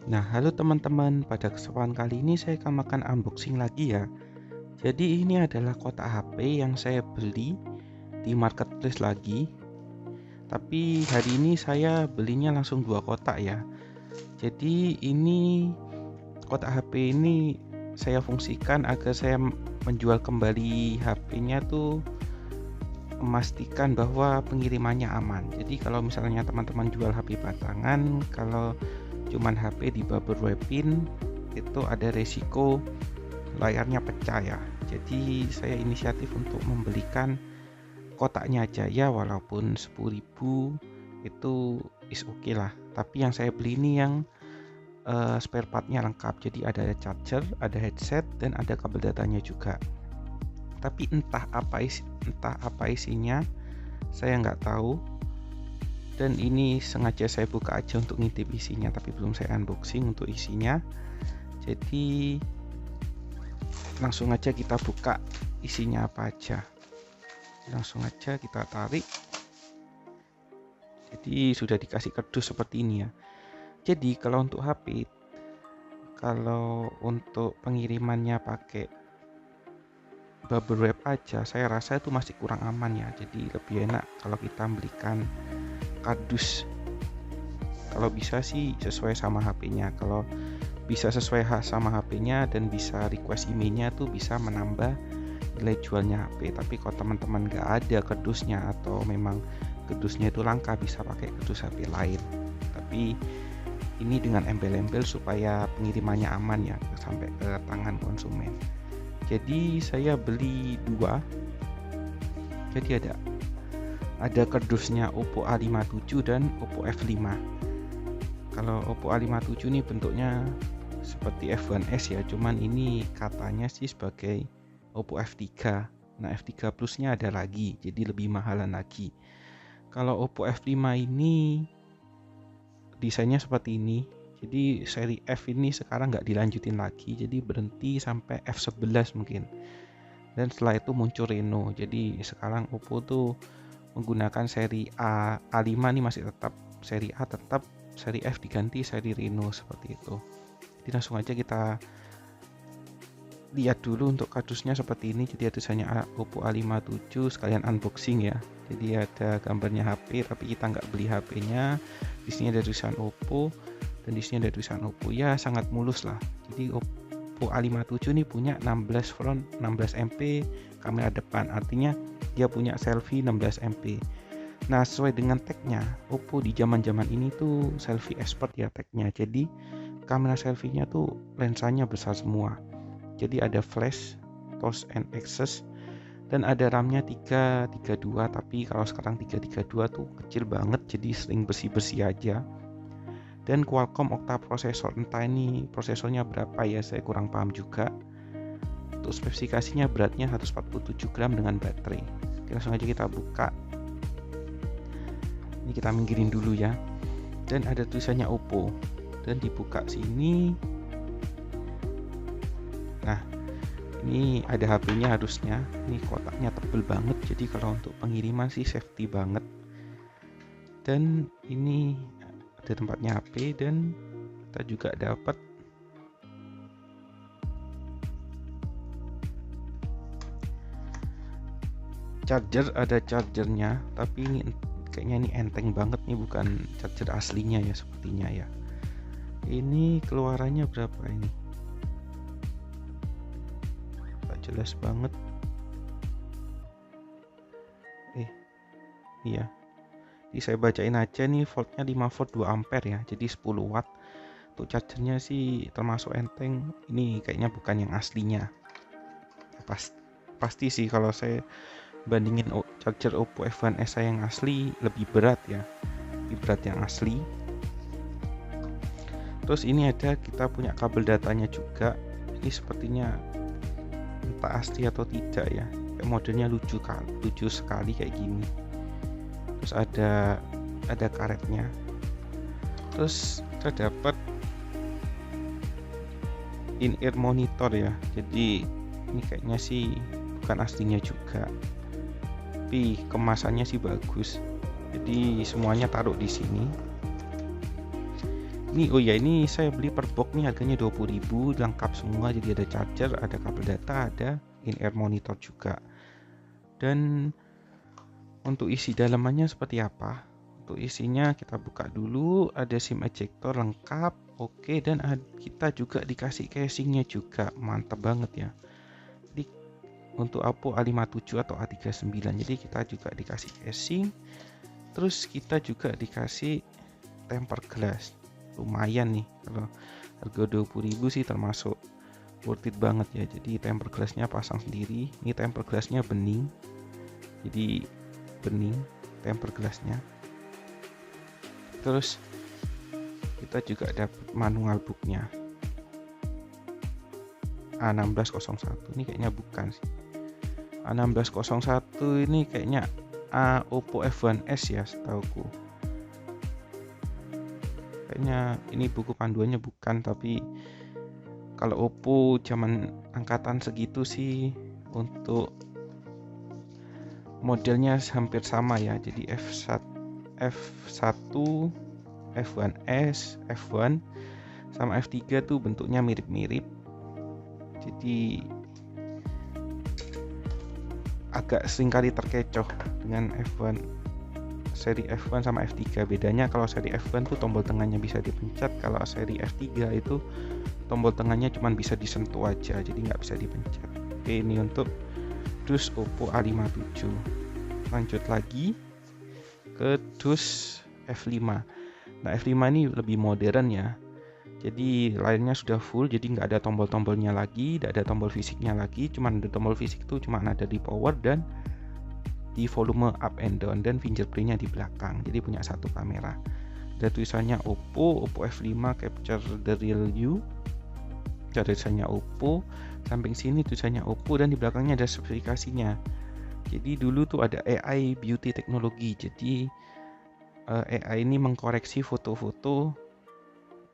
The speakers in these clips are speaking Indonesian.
Nah, halo teman-teman. Pada kesempatan kali ini saya akan makan unboxing lagi ya. Jadi ini adalah kotak HP yang saya beli di marketplace lagi. Tapi hari ini saya belinya langsung dua kotak ya. Jadi ini kotak HP ini saya fungsikan agar saya menjual kembali HP-nya tuh memastikan bahwa pengirimannya aman. Jadi kalau misalnya teman-teman jual HP batangan, kalau cuman HP di bubble wrapin itu ada resiko layarnya pecah ya. Jadi saya inisiatif untuk membelikan kotaknya aja ya, walaupun 10.000 itu is oke lah. Tapi yang saya beli ini yang spare partnya lengkap. Jadi ada charger, ada headset, dan ada kabel datanya juga. Tapi entah apa isinya, saya nggak tahu. Dan ini sengaja saya buka aja untuk ngintip isinya, tapi belum saya unboxing untuk isinya. Jadi langsung aja kita buka isinya apa aja. Langsung aja kita tarik. Jadi sudah dikasih kardus seperti ini ya. Jadi kalau untuk HP, kalau untuk pengirimannya pakai bubble wrap aja, saya rasa itu masih kurang aman ya. Jadi lebih enak kalau kita belikan kardus. Kalau bisa sih sesuai sama HP-nya. Kalau bisa sesuai sama HP-nya dan bisa request emailnya tuh bisa menambah nilai jualnya HP. Tapi kalau teman-teman nggak ada kardusnya atau memang kardusnya itu langka, bisa pakai kardus HP lain. Tapi ini dengan embel-embel supaya pengirimannya aman ya sampai ke tangan konsumen. Jadi saya beli dua. Jadi ada kardusnya Oppo A57 dan Oppo F5. Kalau Oppo A57 ini bentuknya seperti F1S ya, cuman ini katanya sih sebagai Oppo F3. Nah, F3 Plusnya ada lagi, jadi lebih mahalan lagi. Kalau Oppo F5 ini desainnya seperti ini. Jadi seri F ini sekarang nggak dilanjutin lagi, jadi berhenti sampai F11 mungkin. Dan setelah itu muncul Reno. Jadi sekarang Oppo tuh menggunakan seri A5 nih masih tetap seri A, tetap seri F diganti seri Reno seperti itu. Jadi langsung aja kita lihat dulu untuk kardusnya seperti ini. Jadi tulisannya Oppo A57, sekalian unboxing ya. Jadi ada gambarnya HP, tapi kita nggak beli HP-nya. Di sini ada tulisan Oppo dan di sini ada tulisan Oppo. Ya sangat mulus lah. Jadi Oppo A57 ini punya 16 front, 16 MP kamera depan. Artinya dia punya selfie 16 MP. Nah, sesuai dengan tagnya, Oppo di zaman-zaman ini tuh selfie expert ya tagnya. Jadi kamera selfie-nya tuh lensanya besar semua. Jadi ada flash, touch and access, dan ada RAM-nya 332, tapi kalau sekarang 332 tuh kecil banget, jadi sering bersih-bersih aja. Dan Qualcomm Octa prosesor, entah ini prosesornya berapa ya, saya kurang paham juga. Untuk spesifikasinya beratnya 147 gram dengan baterai. Oke, langsung aja kita buka. Ini kita minggirin dulu ya. Dan ada tulisannya Oppo. Dan dibuka sini. Nah, ini ada HP-nya harusnya. Ini kotaknya tebel banget, jadi kalau untuk pengiriman sih safety banget. Dan ini ada tempatnya HP, dan kita juga dapat charger, ada chargernya, tapi ini kayaknya ini enteng banget nih, bukan charger aslinya ya sepertinya ya. Ini keluarannya berapa ini? Tak jelas banget. Iya. Jadi saya bacain aja nih, voltnya 5 volt 2 ampere ya, jadi 10 watt. Untuk chargernya sih termasuk enteng. Ini kayaknya bukan yang aslinya. Pasti sih kalau saya bandingin charger Oppo F1S saya yang asli lebih berat ya, lebih berat yang asli. Terus ini ada kita punya kabel datanya juga. Ini sepertinya entah asli atau tidak ya, modelnya lucu sekali kayak gini. Terus ada karetnya. Terus kita dapat in-ear monitor ya. Jadi ini kayaknya sih bukan aslinya juga, tapi kemasannya sih bagus. Jadi semuanya taruh di sini. Nih, oh ya, ini saya beli per box nih harganya 20.000, lengkap semua, jadi ada charger, ada kabel data, ada in-ear monitor juga. Dan untuk isi dalamannya seperti apa? Untuk isinya kita buka dulu, ada SIM ejector lengkap, oke, dan kita juga dikasih casingnya juga, mantap banget ya. Jadi untuk Oppo A57 atau A39, jadi kita juga dikasih casing, terus kita juga dikasih tempered glass. Lumayan nih, kalau harga 20.000 sih termasuk worth it banget ya. Jadi tempered glassnya pasang sendiri, ini tempered glassnya bening, jadi bening tempered glassnya. Terus kita juga dapat manual booknya A1601, ini kayaknya bukan sih, A1601 ini kayaknya Oppo F1S ya setauku. Kayaknya ini buku panduannya bukan, tapi kalau Oppo zaman angkatan segitu sih untuk modelnya hampir sama ya. Jadi F1, F1S, F1 sama F3 tuh bentuknya mirip-mirip. Jadi agak seringkali terkecoh dengan F1, seri F1 sama F3. Bedanya kalau seri F1 tuh tombol tengahnya bisa dipencet, kalau seri F3 itu tombol tengahnya cuma bisa disentuh aja, jadi nggak bisa dipencet. Oke, ini untuk dus Oppo A57. Lanjut lagi ke dus F5. Nah, F5 ini lebih modern ya, jadi layarnya sudah full, jadi nggak ada tombol-tombolnya lagi, nggak ada tombol fisiknya lagi, cuman ada tombol fisik tuh cuma ada di power dan di volume up and down, dan fingerprintnya di belakang, jadi punya satu kamera. Ada tulisannya Oppo F5 capture the real you, ada tulisannya Oppo, samping sini tulisannya Oppo, dan di belakangnya ada spesifikasinya. Jadi dulu tuh ada AI beauty teknologi, jadi AI ini mengkoreksi foto-foto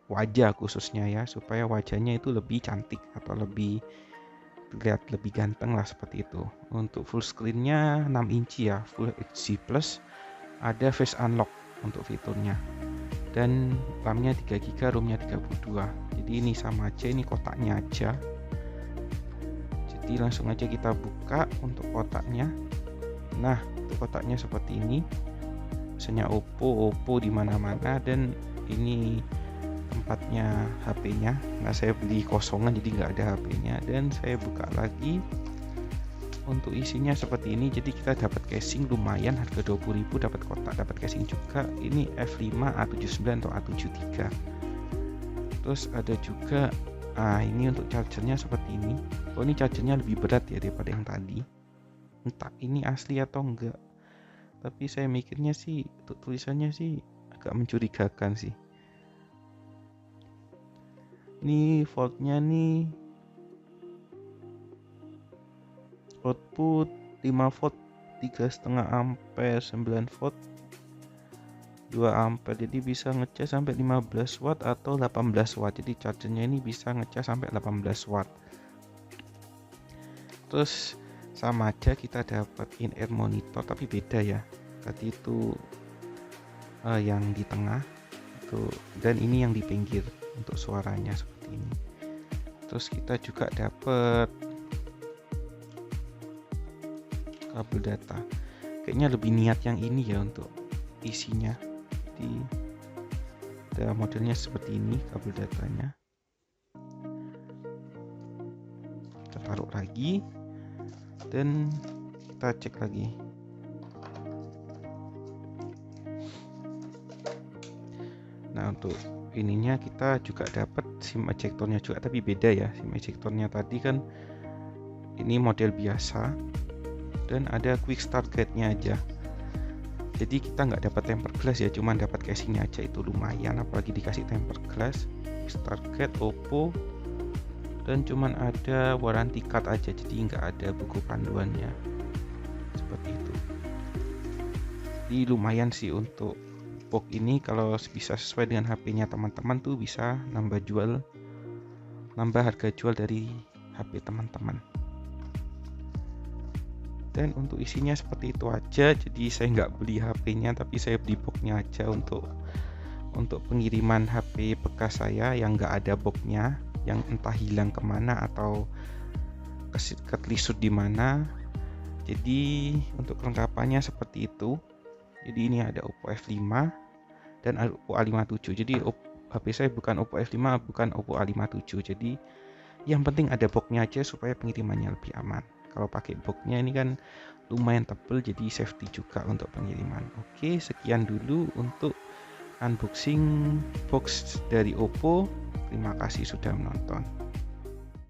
wajah khususnya ya, supaya wajahnya itu lebih cantik atau lebih terlihat lebih ganteng lah, seperti itu. Untuk full screennya 6 inci ya, Full HD Plus, ada face unlock untuk fiturnya, dan RAM-nya 3GB, ROM-nya 32. Jadi ini sama aja, ini kotaknya aja. Jadi langsung aja kita buka untuk kotaknya. Nah, untuk kotaknya seperti ini, misalnya Oppo di mana-mana, dan ini tempatnya HP-nya. Nah, saya beli kosongan jadi nggak ada HP-nya, dan saya buka lagi. Untuk isinya seperti ini, jadi kita dapat casing lumayan, harga 20.000, dapat kotak, dapat casing juga. Ini F5 A79 atau A73. Terus ada juga ini untuk chargernya seperti ini. Oh, ini chargernya lebih berat ya daripada yang tadi, entah ini asli atau enggak, tapi saya mikirnya sih untuk tulisannya sih agak mencurigakan sih. Ini voltnya nih, output 5 volt, 3,5 ampere, 9 volt, 2 ampere, jadi bisa ngecas sampai 15 watt atau 18 watt. Jadi chargernya ini bisa ngecas sampai 18 watt. Terus sama aja kita dapat in-ear monitor, tapi beda ya, tadi itu yang di tengah itu, dan ini yang di pinggir untuk suaranya seperti ini. Terus kita juga dapat kabel data, kayaknya lebih niat yang ini ya untuk isinya. Jadi ada modelnya seperti ini kabel datanya. Kita taruh lagi dan kita cek lagi. Nah, untuk ininya kita juga dapat SIM ejectornya juga, tapi beda ya. SIM ejectornya tadi kan ini model biasa, dan ada quick start guide-nya aja. Jadi kita nggak dapat tempered glass ya, cuman dapat casingnya aja, itu lumayan. Apalagi dikasih tempered glass, quick start guide Oppo, dan cuman ada warranty card aja, jadi nggak ada buku panduannya, seperti itu. Jadi lumayan sih untuk box ini, kalau bisa sesuai dengan HP-nya teman-teman tuh bisa nambah harga jual dari HP teman-teman. Dan untuk isinya seperti itu aja, jadi saya nggak beli HP-nya, tapi saya beli box-nya aja untuk untuk pengiriman HP bekas saya yang nggak ada boxnya, yang entah hilang kemana atau ketelisut di mana. Jadi untuk kelengkapannya seperti itu. Jadi ini ada Oppo F5 dan Oppo A57. Jadi HP saya bukan Oppo F5, bukan Oppo A57. Jadi yang penting ada boxnya aja supaya pengirimannya lebih aman. Kalau pakai boxnya ini kan lumayan tebal, jadi safety juga untuk pengiriman. Oke, sekian dulu untuk unboxing box dari Oppo. Terima kasih sudah menonton.